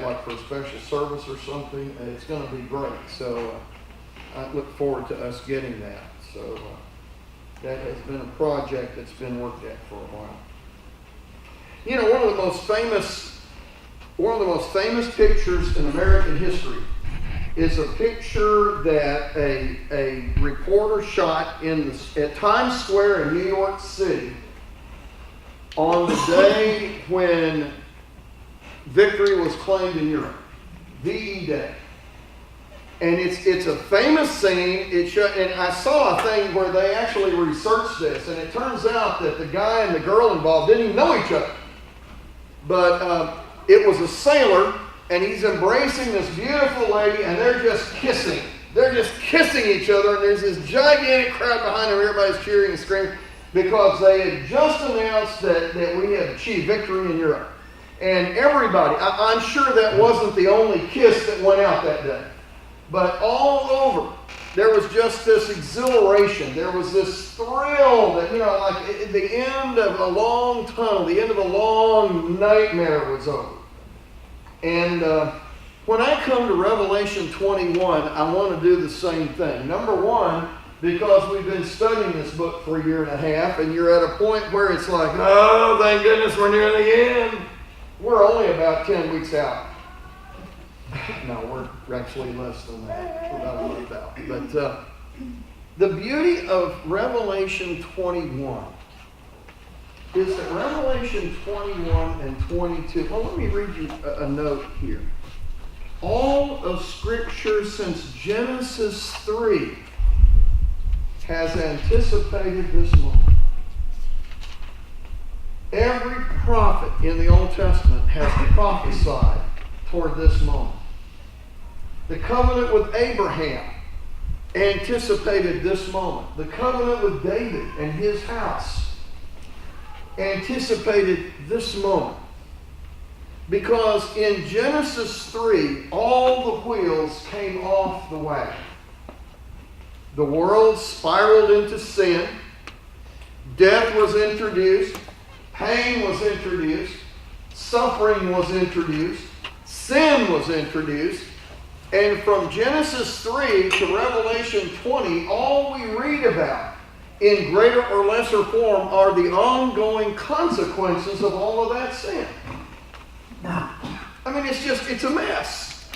like for a special service or something. It's going to be great. So I look forward to us getting that. So that has been a project that's been worked at for a while. You know, one of the most famous pictures in American history is a picture that a reporter shot at Times Square in New York City on the day when victory was claimed in Europe, VE Day. And it's a famous scene. And I saw a thing where they actually researched this, and it turns out that the guy and the girl involved didn't even know each other. But it was a sailor, and he's embracing this beautiful lady, and they're just kissing. They're just kissing each other, and there's this gigantic crowd behind them. Everybody's cheering and screaming because they had just announced that we had achieved victory in Europe. And everybody, I'm sure that wasn't the only kiss that went out that day. But all over, there was just this exhilaration. There was this thrill that, like the end of a long tunnel, the end of a long nightmare was over. And when I come to Revelation 21, I want to do the same thing. Number one, because we've been studying this book for a year and a half, and you're at a point where it's like, oh, thank goodness we're near the end. We're only about 10 weeks out. No, we're actually less than that. We're about a month out. But the beauty of Revelation 21 is that Revelation 21 and 22, well, let me read you a note here. All of Scripture since Genesis 3 has anticipated this moment. Every prophet in the Old Testament has prophesied toward this moment. The covenant with Abraham anticipated this moment. The covenant with David and his house anticipated this moment. Because in Genesis 3, all the wheels came off the wagon. The world spiraled into sin. Death was introduced. Pain was introduced. Suffering was introduced. Sin was introduced. And from Genesis 3 to Revelation 20, all we read about in greater or lesser form are the ongoing consequences of all of that sin. I mean, it's a mess.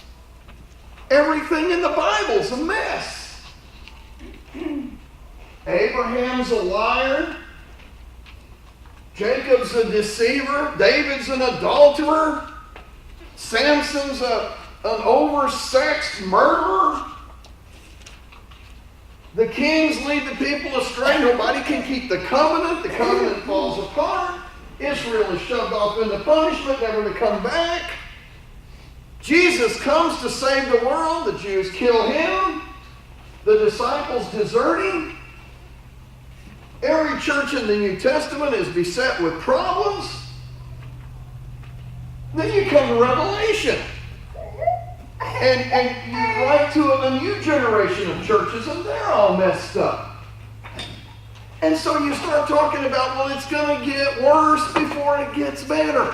Everything in the Bible's a mess. Abraham's a liar. Jacob's a deceiver. David's an adulterer. Samson's an oversexed murderer. The kings lead the people astray. Nobody can keep the covenant. The covenant falls apart. Israel is shoved off into punishment, never to come back. Jesus comes to save the world. The Jews kill him. The disciples desert him. Every church in the New Testament is beset with problems. Then you come to Revelation. And you write to a new generation of churches, and they're all messed up. And so you start talking about, well, it's going to get worse before it gets better.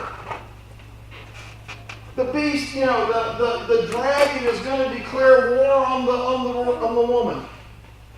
The beast, the dragon is going to declare war on the woman.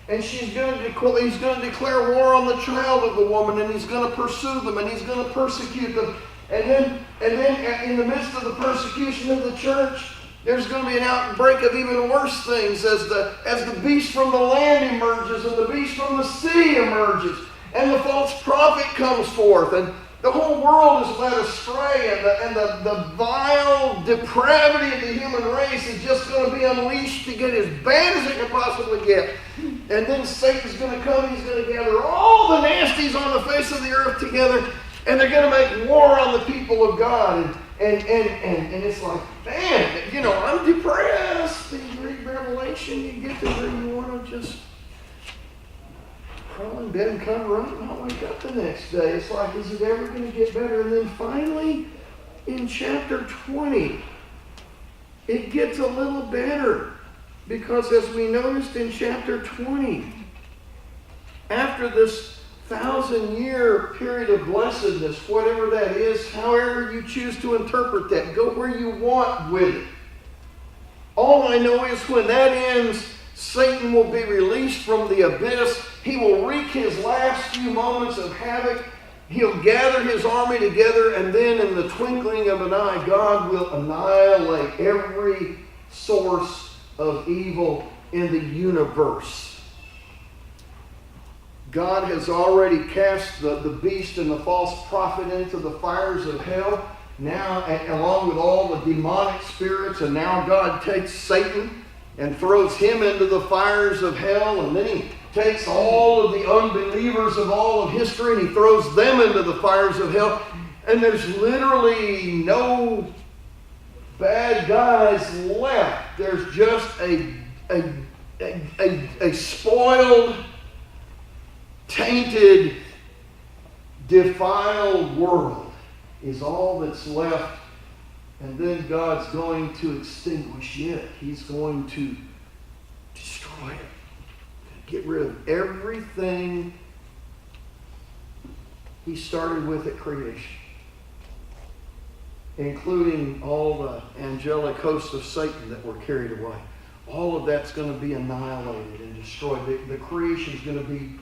And he's going to declare war on the child of the woman, and he's going to pursue them, and he's going to persecute them. And then in the midst of the persecution of the church, there's going to be an outbreak of even worse things as the beast from the land emerges and the beast from the sea emerges and the false prophet comes forth and the whole world is led astray and the vile depravity of the human race is just going to be unleashed to get as bad as it can possibly get. And then Satan's going to come, he's going to gather all the nasties on the face of the earth together and they're going to make war on the people of God. And it's like, man, I'm depressed. You read Revelation, you get to where you want to just crawl in bed and come right and not wake up the next day. It's like, is it ever going to get better? And then finally, in chapter 20, it gets a little better. Because as we noticed in chapter 20, after this 1,000-year period of blessedness, whatever that is, however you choose to interpret that. Go where you want with it. All I know is when that ends, Satan will be released from the abyss. He will wreak his last few moments of havoc. He'll gather his army together, and then in the twinkling of an eye, God will annihilate every source of evil in the universe. God has already cast the beast and the false prophet into the fires of hell, now along with all the demonic spirits, and now God takes Satan and throws him into the fires of hell, and then he takes all of the unbelievers of all of history and he throws them into the fires of hell. And there's literally no bad guys left. There's just a spoiled, tainted, defiled world is all that's left. And then God's going to extinguish it. He's going to destroy it. Get rid of everything he started with at creation, including all the angelic hosts of Satan that were carried away. All of that's going to be annihilated and destroyed. The creation is going to be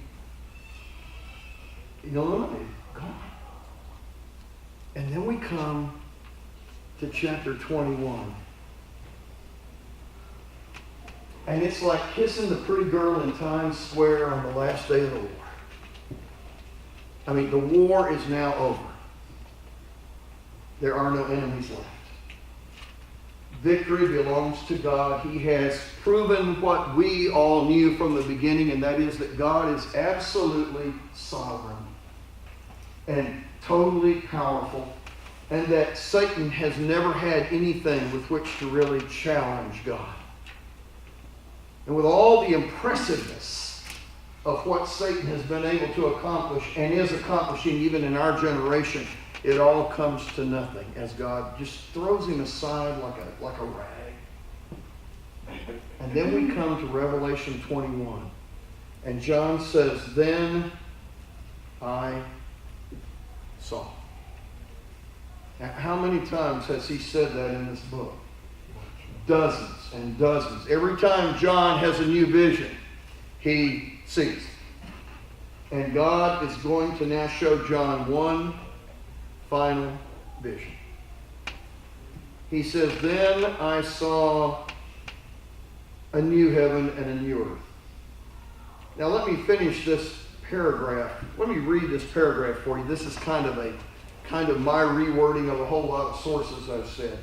eliminated, gone. And then we come to chapter 21. And it's like kissing the pretty girl in Times Square on the last day of the war. I mean, the war is now over. There are no enemies left. Victory belongs to God. He has proven what we all knew from the beginning, and that is that God is absolutely sovereign and totally powerful, and that Satan has never had anything with which to really challenge God. And with all the impressiveness of what Satan has been able to accomplish and is accomplishing even in our generation, it all comes to nothing as God just throws him aside like a rag. And then we come to Revelation 21. And John says, "Then I saw." Now, how many times has he said that in this book? Dozens and dozens. Every time John has a new vision, he sees. And God is going to now show John one final vision. He says, "Then I saw a new heaven and a new earth." Now let me finish this paragraph. Let me read this paragraph for you. This is kind of my rewording of a whole lot of sources I've said.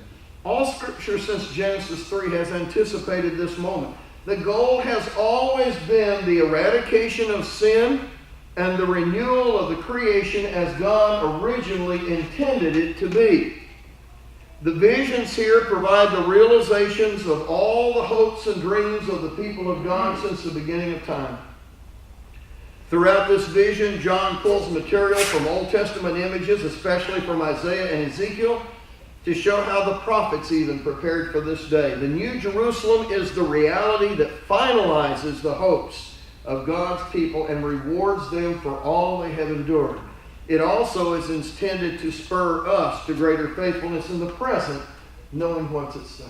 All Scripture since Genesis 3 has anticipated this moment. The goal has always been the eradication of sin and the renewal of the creation as God originally intended it to be. The visions here provide the realizations of all the hopes and dreams of the people of God since the beginning of time. Throughout this vision, John pulls material from Old Testament images, especially from Isaiah and Ezekiel, to show how the prophets even prepared for this day. The New Jerusalem is the reality that finalizes the hopes of God's people and rewards them for all they have endured. It also is intended to spur us to greater faithfulness in the present, knowing what's at stake.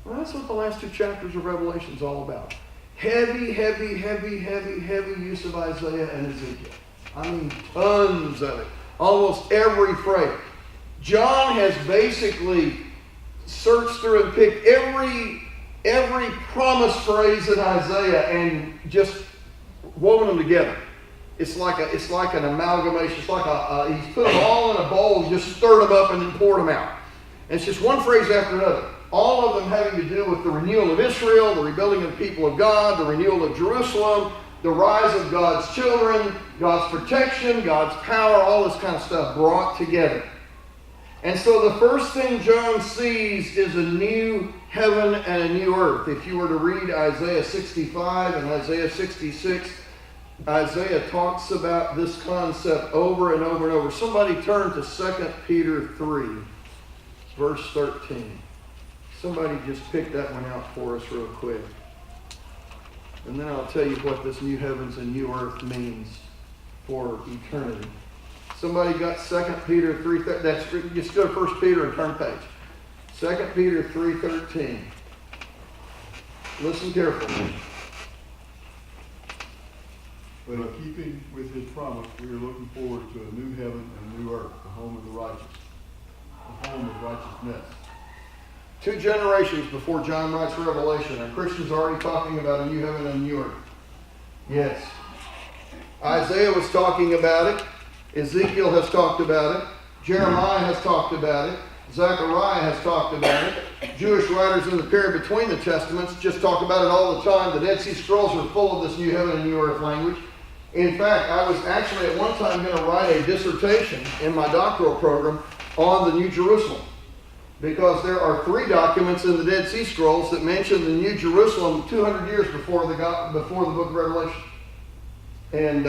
Well, that's what the last two chapters of Revelation is all about. Heavy, heavy, heavy, heavy, heavy use of Isaiah and Ezekiel. I mean, tons of it. Almost every phrase. John has basically searched through and picked every promise phrase in Isaiah and just woven them together. It's like an amalgamation. It's like he's put them all in a bowl, just stirred them up and then poured them out. And it's just one phrase after another. All of them having to do with the renewal of Israel, the rebuilding of the people of God, the renewal of Jerusalem, the rise of God's children, God's protection, God's power, all this kind of stuff brought together. And so the first thing John sees is a new heaven and a new earth. If you were to read Isaiah 65 and Isaiah 66, Isaiah talks about this concept over and over and over. Somebody turn to 2 Peter 3, verse 13. Somebody just pick that one out for us real quick. And then I'll tell you what this new heavens and new earth means for eternity. Somebody got 2 Peter 3, just go to 1 Peter and turn page. 2 Peter 3:13. Listen carefully. But in keeping with his promise, we are looking forward to a new heaven and a new earth, the home of the righteous, the home of righteousness. 2 generations before John writes Revelation, are Christians already talking about a new heaven and a new earth? Yes. Isaiah was talking about it. Ezekiel has talked about it. Jeremiah has talked about it. Zechariah has talked about it. Jewish writers in the period between the Testaments just talk about it all the time. The Dead Sea Scrolls are full of this new heaven and new earth language. In fact, I was actually at one time going to write a dissertation in my doctoral program on the New Jerusalem, because there are 3 documents in the Dead Sea Scrolls that mention the New Jerusalem 200 years before the book of Revelation. And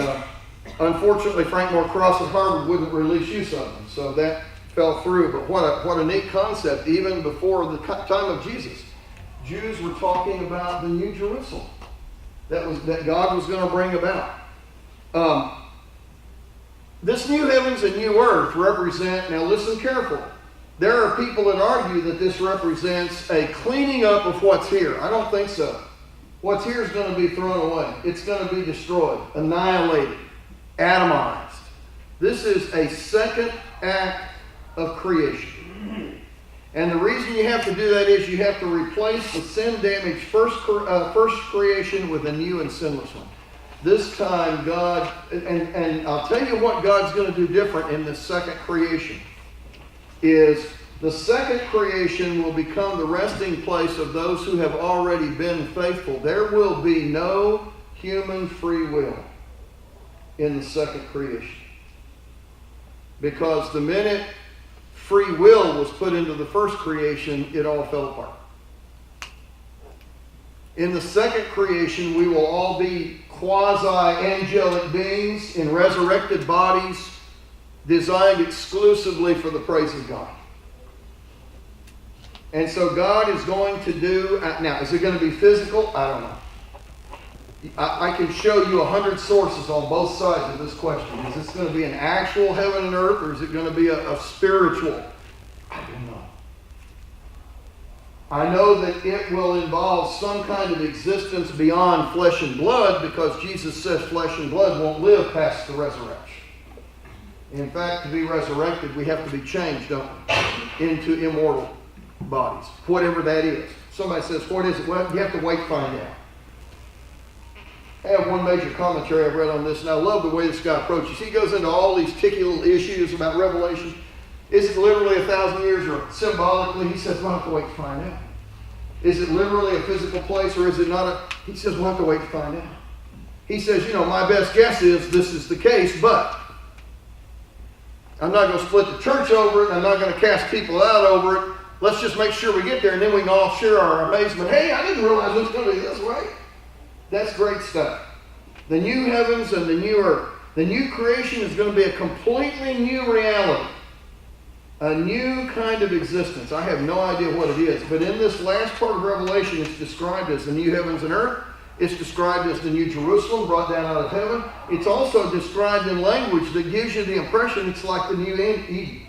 unfortunately, Frank Moore Cross at Harvard wouldn't release use of them, so that fell through. But what a neat concept. Even before the time of Jesus, Jews were talking about the New Jerusalem that God was going to bring about. This new heavens and new earth represent, now listen carefully, there are people that argue that this represents a cleaning up of what's here. I don't think so. What's here is going to be thrown away. It's going to be destroyed, annihilated, atomized. This is a second act of creation. And the reason you have to do that is you have to replace the sin-damaged first creation with a new and sinless one. This time God, and I'll tell you what God's going to do different in this second creation, is the second creation will become the resting place of those who have already been faithful. There will be no human free will in the second creation. Because the minute free will was put into the first creation, it all fell apart. In the second creation, we will all be quasi-angelic beings in resurrected bodies designed exclusively for the praise of God. And so God is going to do, now is it going to be physical? I don't know. I can show you 100 sources on both sides of this question. Is this going to be an actual heaven and earth, or is it going to be a spiritual? I don't know. I know that it will involve some kind of existence beyond flesh and blood, because Jesus says flesh and blood won't live past the resurrection. In fact, to be resurrected, we have to be changed, don't we? Into immortal bodies, whatever that is. Somebody says, what is it? Well, you have to wait to find out. I have one major commentary I've read on this, and I love the way this guy approaches. He goes into all these ticky little issues about Revelation. Is it literally 1,000 years, or symbolically? He says, we'll have to wait to find out. Is it literally a physical place, or is it not? He says, we'll have to wait to find out. He says, my best guess is this is the case, but I'm not going to split the church over it. I'm not going to cast people out over it. Let's just make sure we get there, and then we can all share our amazement. Hey, I didn't realize it was going to be this way. That's great stuff. The new heavens and the new earth. The new creation is going to be a completely new reality. A new kind of existence. I have no idea what it is. But in this last part of Revelation, it's described as the new heavens and earth. It's described as the new Jerusalem brought down out of heaven. It's also described in language that gives you the impression it's like the new Eden.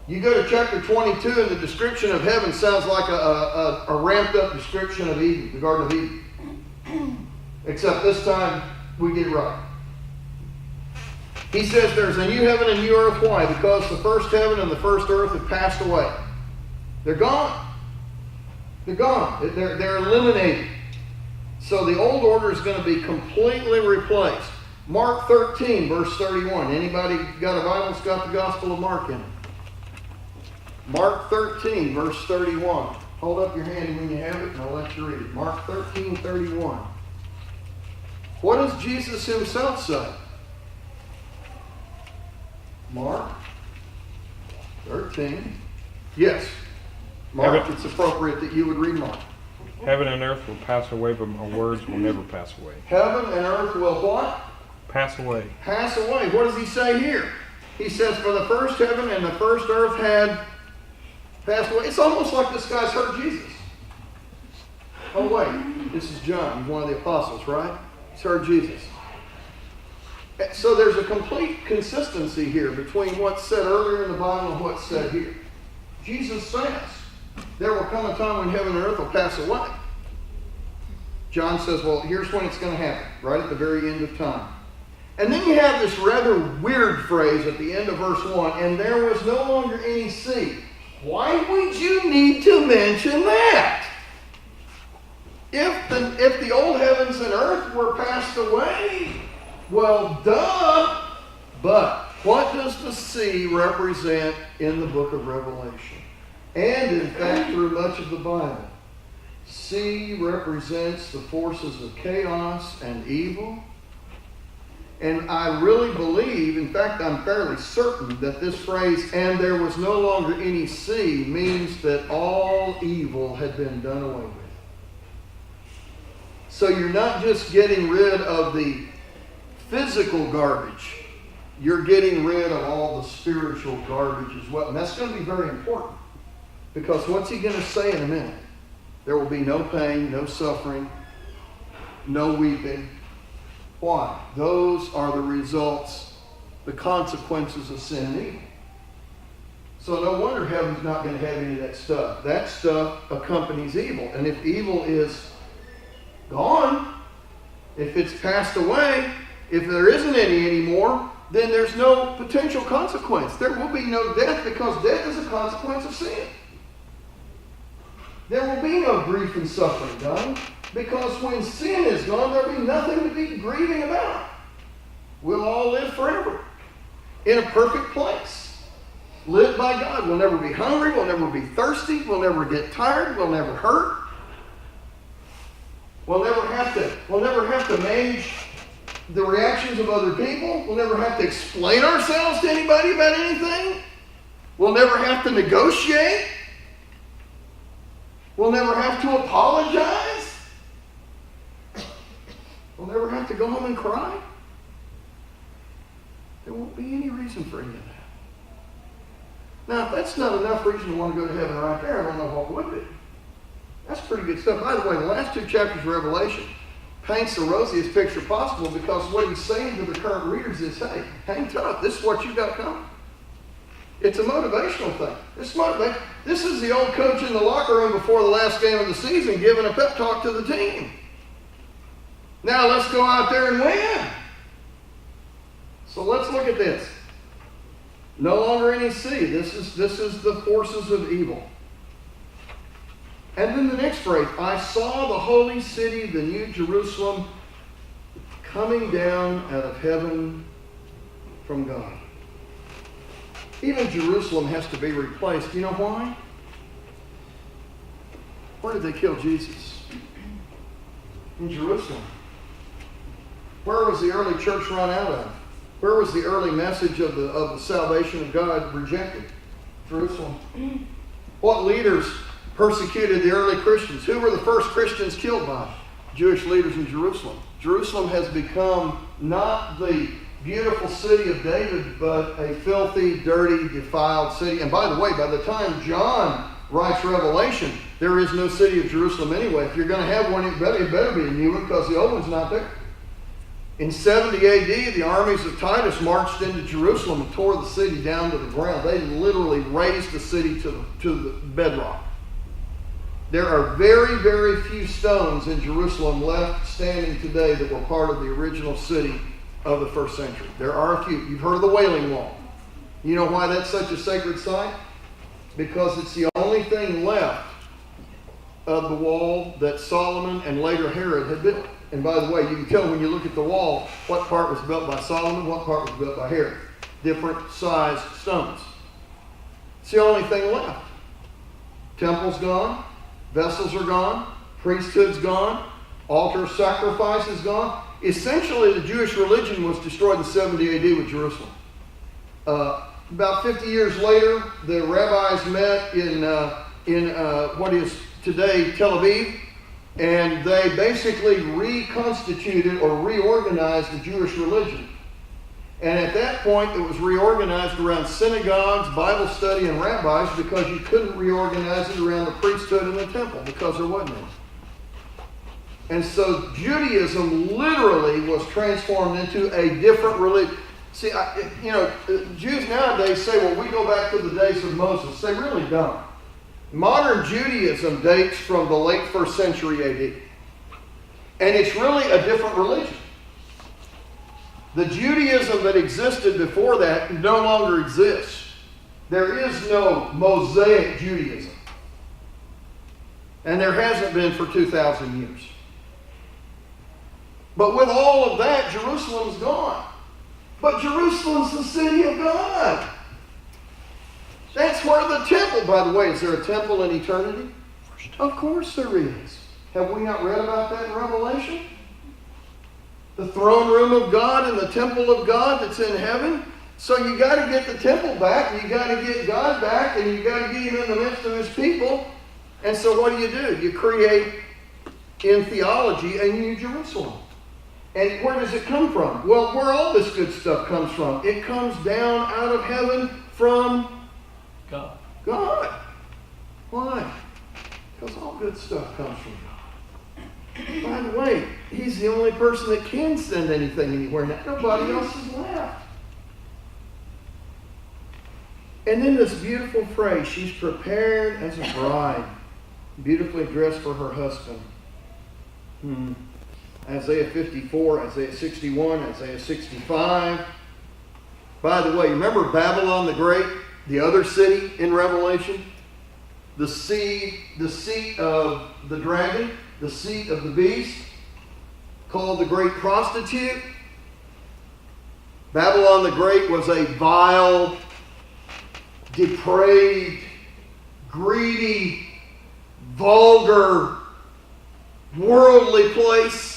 You go to chapter 22 and the description of heaven sounds like a ramped up description of Eden, the Garden of Eden. Except this time we get it right. He says there's a new heaven and new earth. Why? Because the first heaven and the first earth have passed away. They're gone. They're gone. They're eliminated. So the old order is going to be completely replaced. Mark 13, verse 31. Anybody got a Bible that's got the Gospel of Mark in it? Mark 13, verse 31. Hold up your hand when you have it, and I'll let you read it. Mark 13, 31. What does Jesus himself say? Mark 13. Yes. Mark, it's appropriate that you would read Mark. Heaven and earth will pass away, but my words will never pass away. Heaven and earth will what? Pass away. Pass away. What does he say here? He says, for the first heaven and the first earth had passed away. It's almost like this guy's heard Jesus. Oh, wait. This is John. He's one of the apostles, right? He's heard Jesus. So there's a complete consistency here between what's said earlier in the Bible and what's said here. Jesus says, there will come a time when heaven and earth will pass away. John says, well, here's when it's going to happen, right at the very end of time. And then you have this rather weird phrase at the end of verse 1, and there was no longer any sea. Why would you need to mention that? If the old heavens and earth were passed away, well, duh. But what does the sea represent in the book of Revelation? And in fact, through much of the Bible. Sea represents the forces of chaos and evil. And I really believe, in fact, I'm fairly certain that this phrase, and there was no longer any sea, means that all evil had been done away with. So you're not just getting rid of the physical garbage. You're getting rid of all the spiritual garbage as well. And that's going to be very important. Because what's he going to say in a minute? There will be no pain, no suffering, no weeping. Why? Those are the results, the consequences of sin and evil. So no wonder heaven's not going to have any of that stuff. That stuff accompanies evil. And if evil is gone, if it's passed away, if there isn't any anymore, then there's no potential consequence. There will be no death because death is a consequence of sin. There will be no grief and suffering done because when sin is gone, there will be nothing to be grieving about. We'll all live forever in a perfect place. Live by God. We'll never be hungry. We'll never be thirsty. We'll never get tired. We'll never hurt. We'll never have to manage the reactions of other people. We'll never have to explain ourselves to anybody about anything. We'll never have to negotiate. We'll never have to apologize. We'll never have to go home and cry. There won't be any reason for any of that. Now, if that's not enough reason to want to go to heaven right there, I don't know what would be. That's pretty good stuff. By the way, the last two chapters of Revelation paints the rosiest picture possible because what he's saying to the current readers is, hey, hang tough. This is what you've got coming. It's a motivational thing. This is the old coach in the locker room before the last game of the season giving a pep talk to the team. Now let's go out there and win. So let's look at this. No longer any sea. This is the forces of evil. And then the next phrase, I saw the holy city, the new Jerusalem, coming down out of heaven from God. Even Jerusalem has to be replaced. You know why? Where did they kill Jesus? In Jerusalem. Where was the early church run out of? Where was the early message of the salvation of God rejected? Jerusalem. What leaders persecuted the early Christians? Who were the first Christians killed by? Jewish leaders in Jerusalem. Jerusalem has become not the beautiful city of David, but a filthy, dirty, defiled city. And by the way, by the time John writes Revelation, there is no city of Jerusalem anyway. If you're going to have one, it better be a new one because the old one's not there. In 70 AD, the armies of Titus marched into Jerusalem and tore the city down to the ground. They literally razed the city to the bedrock. There are very, very few stones in Jerusalem left standing today that were part of the original city of the first century. There are a few. You've heard of the Wailing Wall. You know why that's such a sacred site? Because it's the only thing left of the wall that Solomon and later Herod had built. And by the way, you can tell when you look at the wall what part was built by Solomon, what part was built by Herod. Different sized stones. It's the only thing left. Temple's gone. Vessels are gone. Priesthood's gone. Altar sacrifice is gone. Essentially, the Jewish religion was destroyed in 70 AD with Jerusalem. About 50 years later, the rabbis met in what is today Tel Aviv, and they basically reconstituted or reorganized the Jewish religion. And at that point, it was reorganized around synagogues, Bible study, and rabbis because you couldn't reorganize it around the priesthood and the temple because there wasn't any. And so Judaism literally was transformed into a different religion. See, Jews nowadays say, well, we go back to the days of Moses. They really don't. Modern Judaism dates from the late 1st century AD. And it's really a different religion. The Judaism that existed before that no longer exists. There is no Mosaic Judaism. And there hasn't been for 2,000 years. But with all of that, Jerusalem's gone. But Jerusalem's the city of God. That's where the temple, by the way, is there a temple in eternity? Of course there is. Have we not read about that in Revelation? The throne room of God and the temple of God that's in heaven. So you got to get the temple back, and you got to get God back, and you got to get him in the midst of his people. And so what do? You create, in theology, a new Jerusalem. And where does it come from? Well, where all this good stuff comes from. It comes down out of heaven from God. God. Why? Because all good stuff comes from God. By the way, he's the only person that can send anything anywhere. Now, nobody else is left. And then this beautiful phrase, she's prepared as a bride, beautifully dressed for her husband. Isaiah 54, Isaiah 61, Isaiah 65. By the way, remember Babylon the Great, the other city in Revelation? The seat of the dragon, the seat of the beast, called the great prostitute. Babylon the Great was a vile, depraved, greedy, vulgar, worldly place.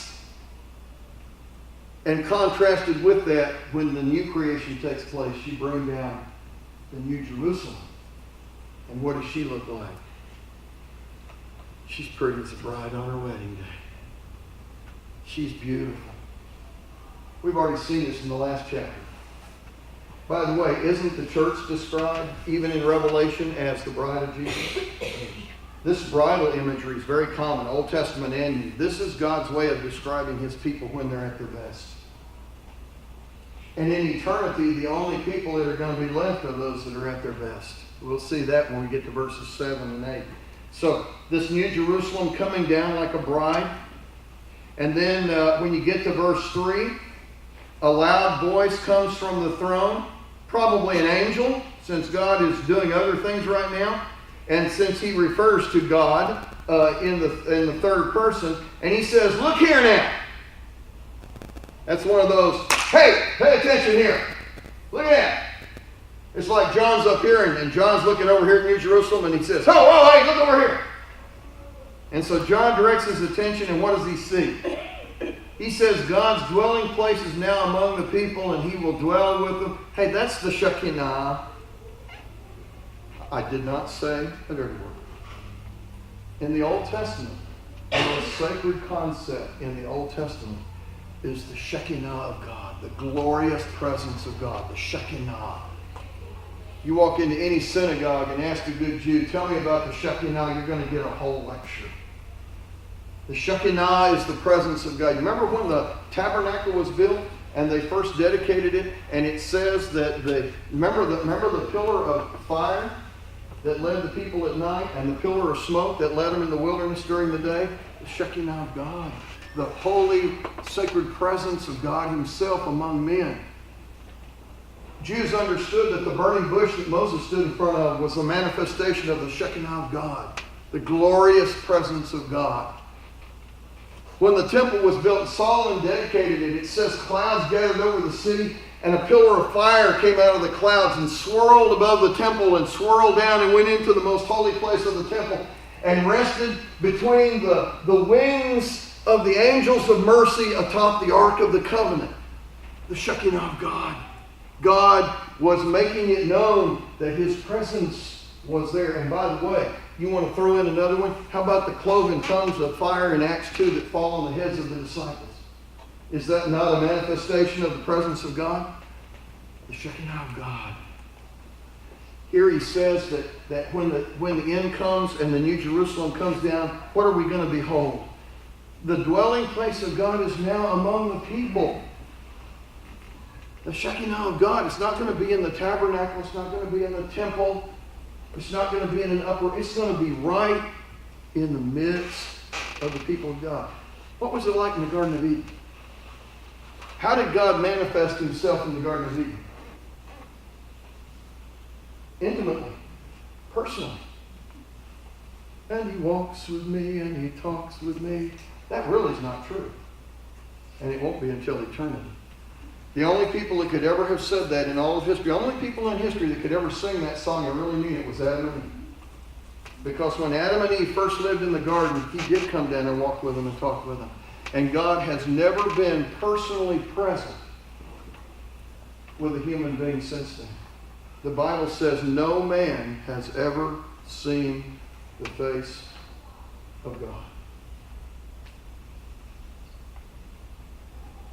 And contrasted with that, when the new creation takes place, you bring down the new Jerusalem. And what does she look like? She's pretty as a bride on her wedding day. She's beautiful. We've already seen this in the last chapter. By the way, isn't the church described, even in Revelation, as the bride of Jesus? This bridal imagery is very common, Old Testament and New. This is God's way of describing his people when they're at their best. And in eternity, the only people that are going to be left are those that are at their best. We'll see that when we get to verses 7 and 8. So, this new Jerusalem coming down like a bride. And then when you get to verse 3, a loud voice comes from the throne. Probably an angel, since God is doing other things right now. And since he refers to God in the third person. And he says, look here now. That's one of those, hey, pay attention here. Look at that. It's like John's up here and John's looking over here at New Jerusalem and he says, oh, hey, look over here. And so John directs his attention and what does he see? He says God's dwelling place is now among the people and he will dwell with them. Hey, that's the Shekinah. I did not say a dirty word. In the Old Testament, the most sacred concept in the Old Testament is the Shekinah of God, the glorious presence of God, the Shekinah. You walk into any synagogue and ask a good Jew, tell me about the Shekinah, you're going to get a whole lecture. The Shekinah is the presence of God. You remember when the tabernacle was built and they first dedicated it, and it says that remember the pillar of fire that led the people at night and the pillar of smoke that led them in the wilderness during the day? The Shekinah of God. The holy, sacred presence of God himself among men. Jews understood that the burning bush that Moses stood in front of was a manifestation of the Shekinah of God, the glorious presence of God. When the temple was built, Solomon dedicated it. It says clouds gathered over the city, and a pillar of fire came out of the clouds and swirled above the temple and swirled down and went into the most holy place of the temple and rested between the wings of the angels of mercy atop the Ark of the Covenant. The Shekinah of God. God was making it known that his presence was there. And by the way, you want to throw in another one? How about the cloven tongues of fire in Acts 2 that fall on the heads of the disciples? Is that not a manifestation of the presence of God? The Shekinah of God. Here he says that when the end comes and the New Jerusalem comes down, what are we going to behold? The dwelling place of God is now among the people. The Shekinah of God. It's not going to be in the tabernacle. It's not going to be in the temple. It's not going to be in an upper. It's going to be right in the midst of the people of God. What was it like in the Garden of Eden? How did God manifest himself in the Garden of Eden? Intimately. Personally. And he walks with me and he talks with me. That really is not true. And it won't be until eternity. The only people that could ever have said that in all of history, the only people in history that could ever sing that song and really mean it was Adam and Eve. Because when Adam and Eve first lived in the garden, he did come down and walk with them and talk with them. And God has never been personally present with a human being since then. The Bible says no man has ever seen the face of God.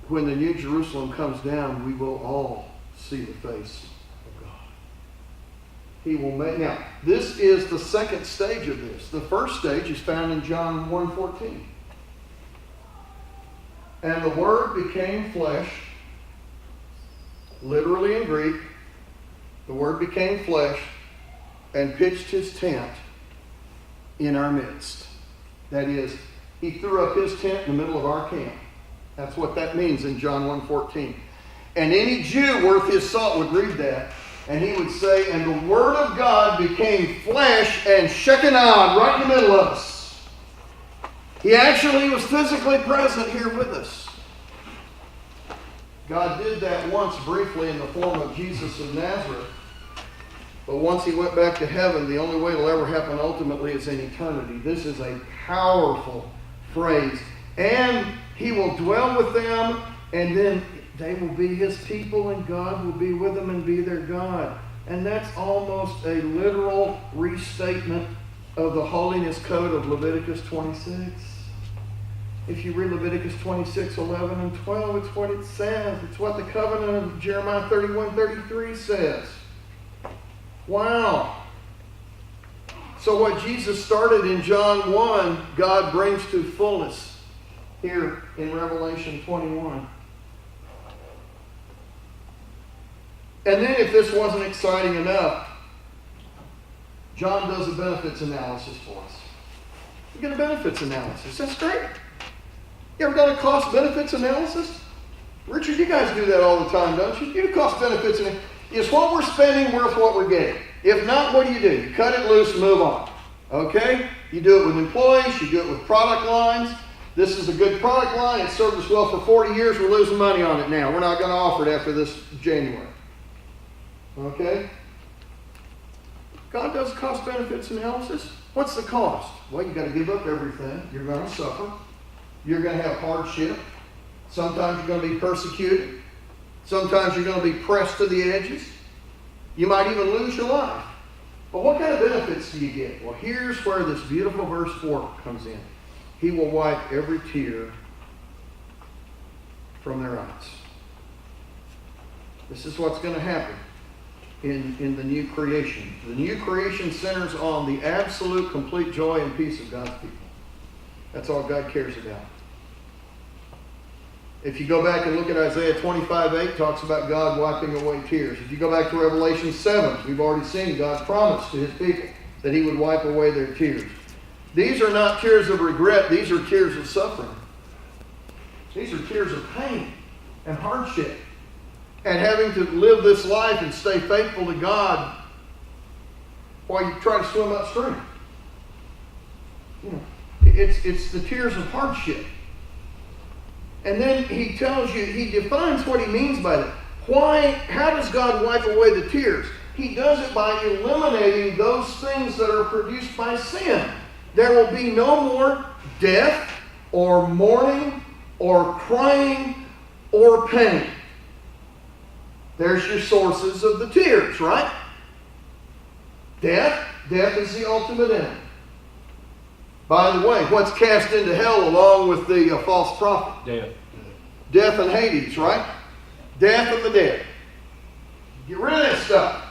When the New Jerusalem comes down, we will all see the face of God. He will make. Now, this is the second stage of this. The first stage is found in John 1:14. And the Word became flesh. Literally in Greek, the Word became flesh and pitched his tent in our midst. That is, he threw up his tent in the middle of our camp. That's what that means in John 1:14. And any Jew worth his salt would read that, and he would say, and the Word of God became flesh and Shekinah right in the middle of us. He actually was physically present here with us. God did that once briefly in the form of Jesus of Nazareth. But once he went back to heaven, the only way it'll ever happen ultimately is in eternity. This is a powerful phrase. And he will dwell with them, and then they will be his people, and God will be with them and be their God. And that's almost a literal restatement of the holiness code of Leviticus 26. If you read Leviticus 26, 11, and 12, it's what it says. It's what the covenant of Jeremiah 31:33 says. Wow. So what Jesus started in John 1, God brings to fullness here in Revelation 21. And then if this wasn't exciting enough, John does a benefits analysis for us. You get a benefits analysis. That's great. You ever done a cost benefits analysis? Richard, you guys do that all the time, don't you? You do cost benefits analysis. Is what we're spending worth what we're getting? If not, what do? You cut it loose and move on. Okay? You do it with employees. You do it with product lines. This is a good product line. It's served us well for 40 years. We're losing money on it now. We're not going to offer it after this January. Okay? God does cost benefits analysis. What's the cost? Well, you've got to give up everything. You're going to suffer. You're going to have hardship. Sometimes you're going to be persecuted. Sometimes you're going to be pressed to the edges. You might even lose your life. But what kind of benefits do you get? Well, here's where this beautiful verse 4 comes in. He will wipe every tear from their eyes. This is what's going to happen in the new creation. The new creation centers on the absolute, complete joy and peace of God's people. That's all God cares about. If you go back and look at Isaiah 25:8, talks about God wiping away tears. If you go back to Revelation 7, we've already seen God's promise to his people that he would wipe away their tears. These are not tears of regret. These are tears of suffering. These are tears of pain and hardship. And having to live this life and stay faithful to God while you try to swim upstream. You know, it's the tears of hardship. And then he tells you, he defines what he means by that. Why? How does God wipe away the tears? He does it by eliminating those things that are produced by sin. There will be no more death or mourning or crying or pain. There's your sources of the tears, right? Death. Death is the ultimate end. By the way, what's cast into hell along with the false prophet? Death. Death and Hades, right? Death and the dead. Get rid of that stuff.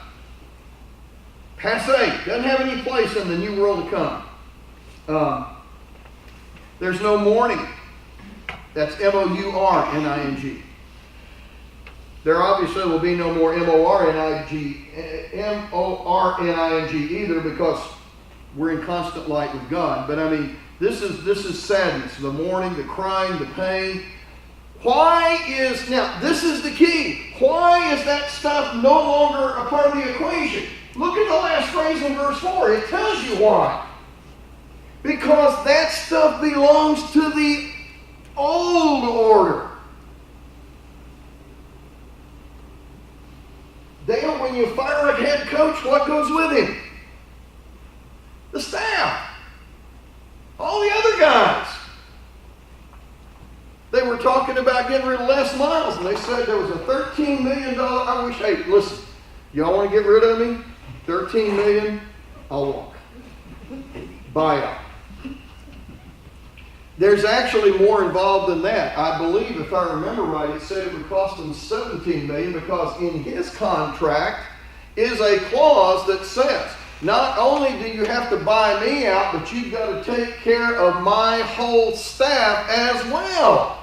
Passé. Doesn't have any place in the new world to come. There's no mourning. That's M-O-U-R-N-I-G. There obviously will be no more M-O-R-N-I-G either, because we're in constant light with God. But I mean, this is sadness, the mourning, the crying, the pain. Now this is the key. Why is that stuff no longer a part of the equation? Look at the last phrase in verse 4. It tells you why. Because that stuff belongs to the old order. Dale, when you fire a head coach, what goes with him? The staff. All the other guys. They were talking about getting rid of Les Miles, and they said there was a $13 million, I wish, hey, listen, y'all want to get rid of me? $13 million, I'll walk. Buyout. There's actually more involved than that. I believe, if I remember right, it said it would cost him $17 million, because in his contract is a clause that says, not only do you have to buy me out, but you've got to take care of my whole staff as well.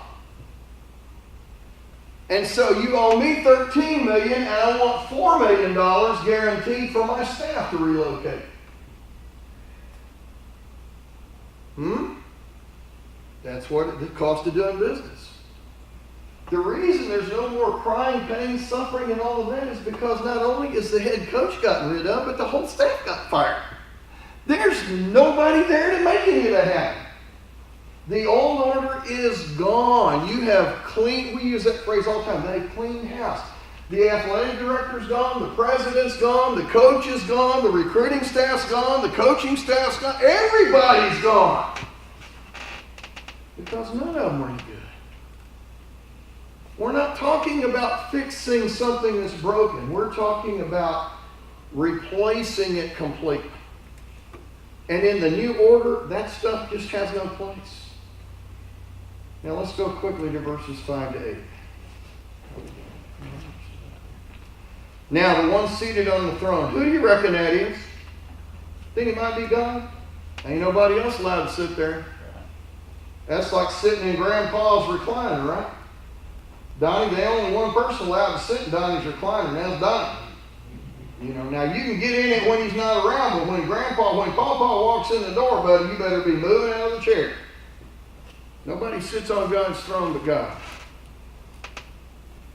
And so you owe me $13 million, and I want $4 million guaranteed for my staff to relocate. That's what it costs to doing business. The reason there's no more crying, pain, suffering, and all of that is because not only is the head coach gotten rid of, but the whole staff got fired. There's nobody there to make any of that happen. The old order is gone. You have clean, we use that phrase all the time, they clean house. The athletic director's gone, the president's gone, the coach is gone, the recruiting staff's gone, the coaching staff's gone, everybody's gone. Because none of them are any good. We're not talking about fixing something that's broken. We're talking about replacing it completely. And in the new order, that stuff just has no place. Now let's go quickly to verses 5 to 8. Now the one seated on the throne, who do you reckon that is? Think it might be God? Ain't nobody else allowed to sit there. That's like sitting in Grandpa's recliner, right? Donnie, the only one person allowed to sit in Donnie's recliner, and that's Donnie. You know, now you can get in it when he's not around, but when Papa walks in the door, buddy, you better be moving out of the chair. Nobody sits on God's throne but God.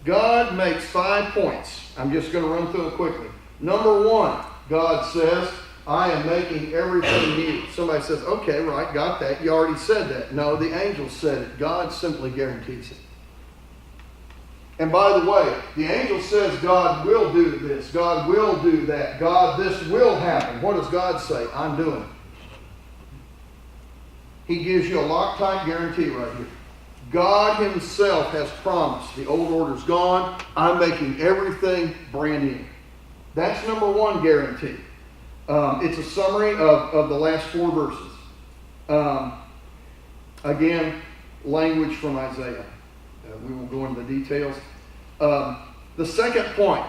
God makes 5 points. I'm just going to run through it quickly. Number 1, God says, I am making everything new. Somebody says, okay, right, got that. You already said that. No, the angel said it. God simply guarantees it. And by the way, the angel says God will do this. God will do that. God, this will happen. What does God say? I'm doing it. He gives you a Loctite guarantee right here. God himself has promised. The old order's gone. I'm making everything brand new. That's number 1 guarantee. It's a summary of the last 4 verses. Again, language from Isaiah. We won't go into the details. The second point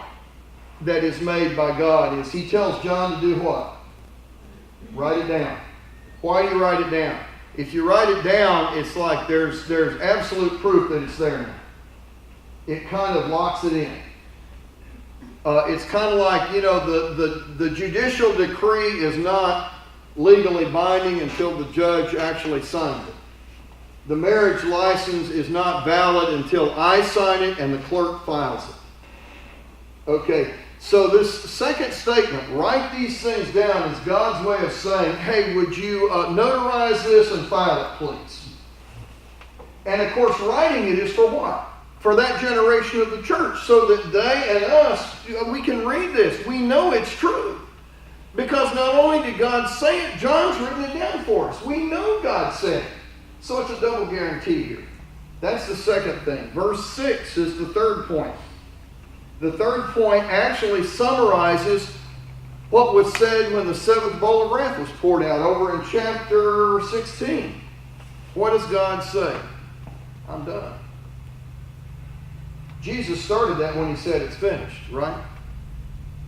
that is made by God is he tells John to do what? Write it down. Why do you write it down? If you write it down, it's like there's absolute proof that it's there now. It kind of locks it in. It's kind of like, you know, the judicial decree is not legally binding until the judge actually signs it. The marriage license is not valid until I sign it and the clerk files it. Okay, so this second statement, write these things down, is God's way of saying, hey, would you notarize this and file it, please? And of course, writing it is for what? For that generation of the church, so that they and us, we can read this. We know it's true. Because not only did God say it, John's written it down for us. We know God said it. So it's a double guarantee here. That's the second thing. Verse 6 is the third point. The third point actually summarizes what was said when the 7th bowl of wrath was poured out over in chapter 16. What does God say? I'm done. Jesus started that when he said it's finished, right?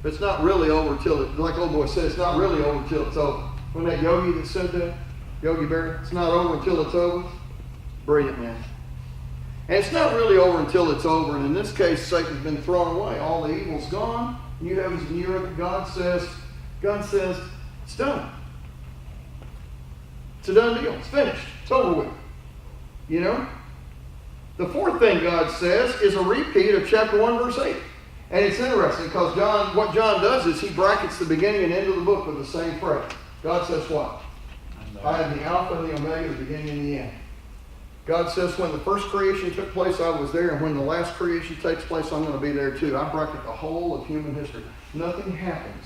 But it's not really over till, like old boy said, it's not really over till it's over. When that yogi that said that, Yogi Berra, it's not over until it's over. Brilliant, man. And it's not really over until it's over. And in this case, Satan's been thrown away. All the evil's gone. New heavens and new earth. God says, it's done. It's a done deal. It's finished. It's over with. You know? The fourth thing God says is a repeat of chapter 1, verse 8. And it's interesting because what John does is he brackets the beginning and end of the book with the same phrase. God says what? I am the Alpha and the Omega, the beginning and the end. God says when the first creation took place, I was there, and when the last creation takes place, I'm going to be there too. I bracket the whole of human history. Nothing happens.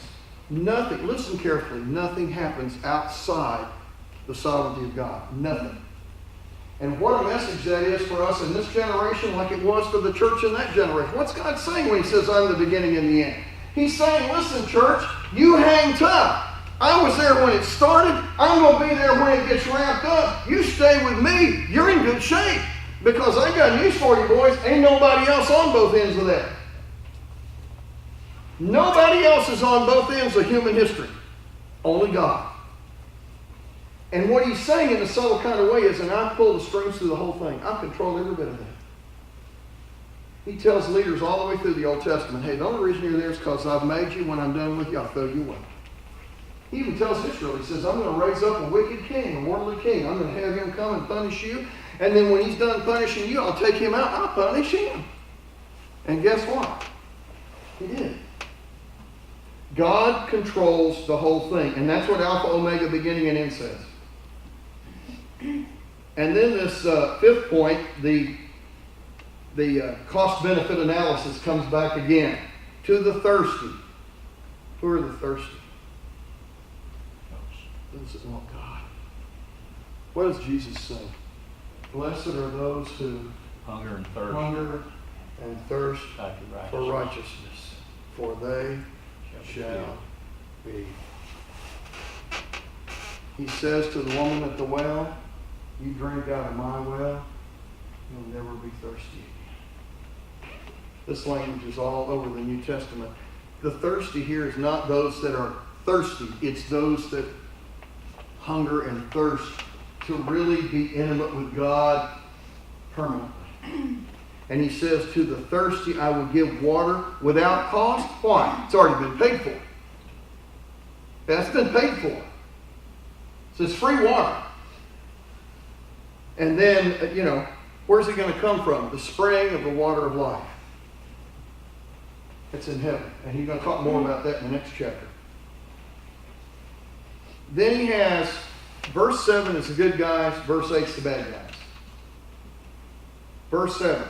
Nothing, listen carefully, nothing happens outside the sovereignty of God. Nothing. And what a message that is for us in this generation, like it was for the church in that generation. What's God saying when he says, I'm the beginning and the end? He's saying, listen, church, you hang tough. I was there when it started. I'm going to be there when it gets wrapped up. You stay with me. You're in good shape. Because I got news for you, boys. Ain't nobody else on both ends of that. Nobody else is on both ends of human history. Only God. And what he's saying in a subtle kind of way is, and I pull the strings through the whole thing. I control every bit of that. He tells leaders all the way through the Old Testament, hey, the only reason you're there is because I've made you. When I'm done with you, I'll throw you away. He even tells Israel, he says, I'm going to raise up a wicked king, a worldly king. I'm going to have him come and punish you. And then when he's done punishing you, I'll take him out and I'll punish him. And guess what? He did. God controls the whole thing. And that's what Alpha, Omega, beginning and end says. And then this fifth point, the cost-benefit analysis comes back again. To the thirsty. Who are the thirsty? Those that want God. What does Jesus say? Blessed are those who hunger and thirst for righteousness, for they shall be. He says to the woman at the well, you drink out of my well, you'll never be thirsty again. This language is all over the New Testament. The thirsty here is not those that are thirsty. It's those that hunger and thirst to really be intimate with God permanently. And he says, to the thirsty I will give water without cost. Why? It's already been paid for. That's been paid for. So it's free water. And then, where's it going to come from? The spring of the water of life. It's in heaven. And he's going to talk more about that in the next chapter. Then he has, verse 7 is the good guys, verse 8 is the bad guys. Verse 7,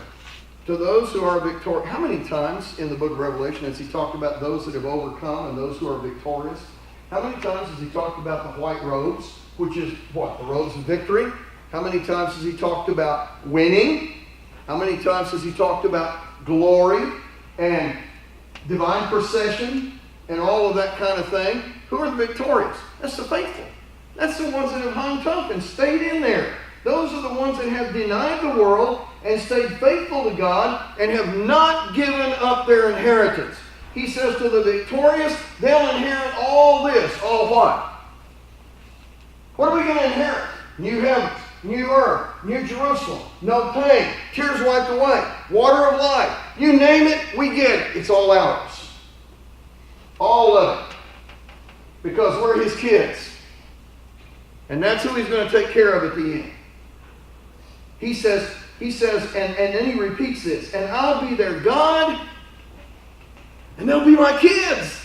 to those who are victorious. How many times in the book of Revelation has he talked about those that have overcome and those who are victorious? How many times has he talked about the white robes, which is what? The robes of victory. How many times has he talked about winning? How many times has he talked about glory and divine procession and all of that kind of thing? Who are the victorious? That's the faithful. That's the ones that have hung tough and stayed in there. Those are the ones that have denied the world and stayed faithful to God and have not given up their inheritance. He says to the victorious, they'll inherit all this. All what? What are we going to inherit? New heavens, new earth, new Jerusalem, no pain, tears wiped away, water of life. You name it, we get it. It's all ours. All of it. Because we're his kids. And that's who he's going to take care of at the end. He says, and then he repeats this, and I'll be their God, and they'll be my kids.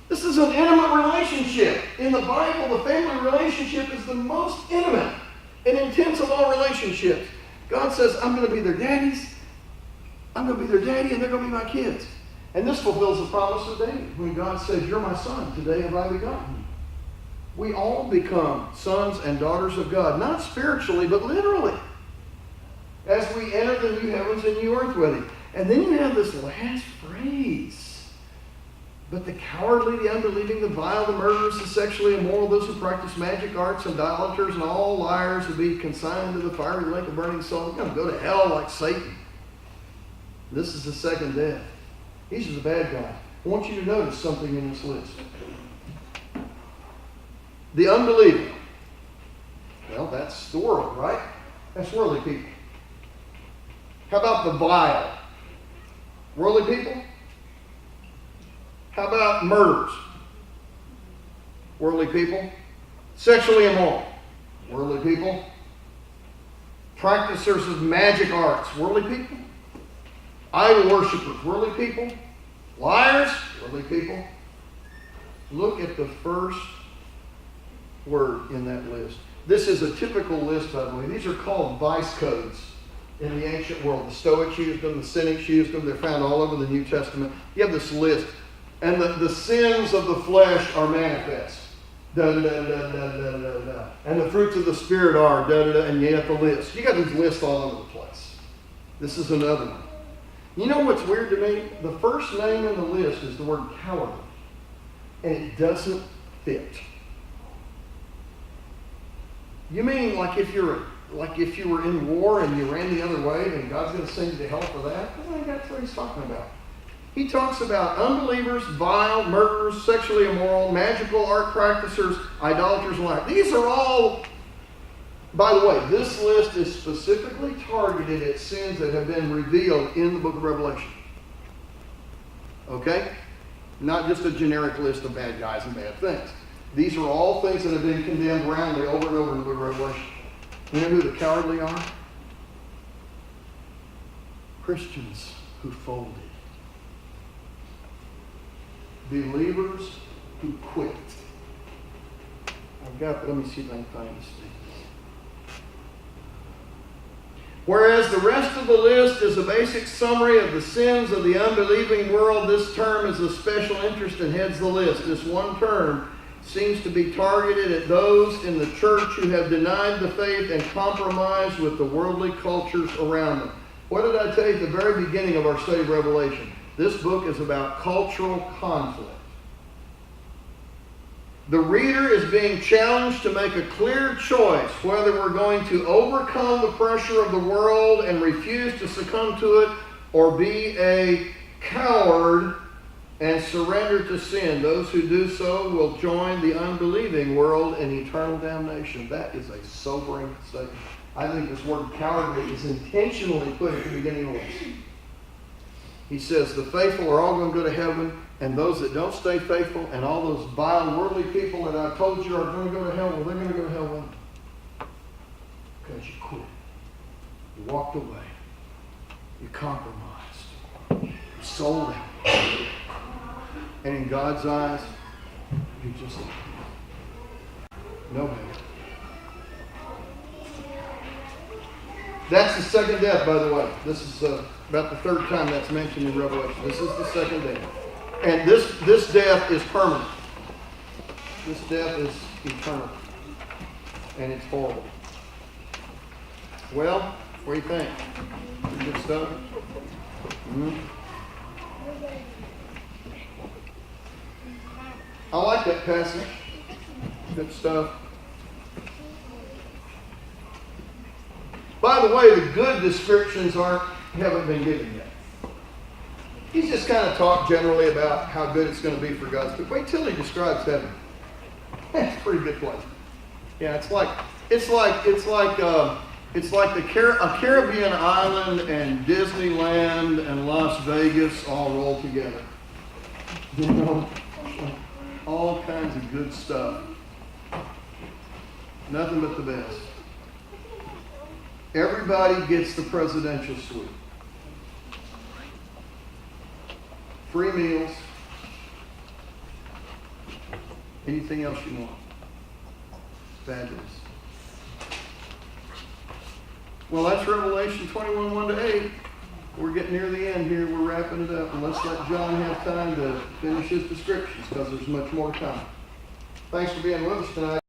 This is an intimate relationship. In the Bible, the family relationship is the most intimate and intense of all relationships. God says, I'm going to be their daddies. I'm going to be their daddy, and they're going to be my kids. And this fulfills the promise of David when God says, you're my son. Today have I begotten you. We all become sons and daughters of God. Not spiritually, but literally. As we enter the new heavens and new earth with him. And then you have this last phrase. But the cowardly, the unbelieving, the vile, the murderers, the sexually immoral, those who practice magic arts, idolaters, and all liars will be consigned to the fiery lake of burning sulphur. They're going to go to hell like Satan. This is the second death. These are the bad guys. I want you to notice something in this list. The unbelieving. Well, that's the world, right? That's worldly people. How about the vile? Worldly people? How about murderers? Worldly people. Sexually immoral? Worldly people. Practicers of magic arts? Worldly people. Idol worshippers? Worldly people. Liars? Worldly people. Look at the first word in that list. This is a typical list, by the way. These are called vice codes in the ancient world. The Stoics used them, the Cynics used them. They're found all over the New Testament. You have this list. And the sins of the flesh are manifest. Da, da, da, da, da, da, da. And the fruits of the Spirit are da, da, da, and you have the list. You got these lists all over the place. This is another one. You know what's weird to me? The first name in the list is the word cowardly. And it doesn't fit. You mean like if you were in war and you ran the other way, then God's going to send you to hell for that? I think that's what he's talking about. He talks about unbelievers, vile, murderers, sexually immoral, magical art practitioners, idolaters, and liars. These are all, by the way, this list is specifically targeted at sins that have been revealed in the book of Revelation. Okay? Not just a generic list of bad guys and bad things. These are all things that have been condemned roundly over and over in the book of Revelation. You know who the cowardly are? Christians who folded. Believers who quit. Let me see if I can find this thing. Whereas the rest of the list is a basic summary of the sins of the unbelieving world, this term is of special interest and heads the list. This one term seems to be targeted at those in the church who have denied the faith and compromised with the worldly cultures around them. What did I tell you at the very beginning of our study of Revelation? This book is about cultural conflict. The reader is being challenged to make a clear choice whether we're going to overcome the pressure of the world and refuse to succumb to it, or be a coward and surrender to sin. Those who do so will join the unbelieving world in eternal damnation. That is a sobering statement. I think this word cowardly is intentionally put at the beginning of the list. He says the faithful are all going to go to heaven, and those that don't stay faithful, and all those vile worldly people that I told you are going to go to hell, well, they're going to go to hell when? Because you quit. You walked away. You compromised. You sold out. And in God's eyes, you just no better. That's the second death, by the way. This is about the third time that's mentioned in Revelation. This is the second death. And this death is permanent. This death is eternal. And it's horrible. Well, what do you think? Pretty good stuff? Mm-hmm. I like that passage. Good stuff. By the way, the good descriptions haven't been given yet. He's just kind of talked generally about how good it's going to be for God's people. Wait till he describes heaven. That's a pretty good place. Yeah, it's like a Caribbean island and Disneyland and Las Vegas all rolled together. You know, all kinds of good stuff. Nothing but the best. Everybody gets the presidential suite. Free meals. Anything else you want. Fabulous. Well, that's Revelation 21, 1-8. We're getting near the end here. We're wrapping it up. And let's let John have time to finish his descriptions because there's much more time. Thanks for being with us tonight.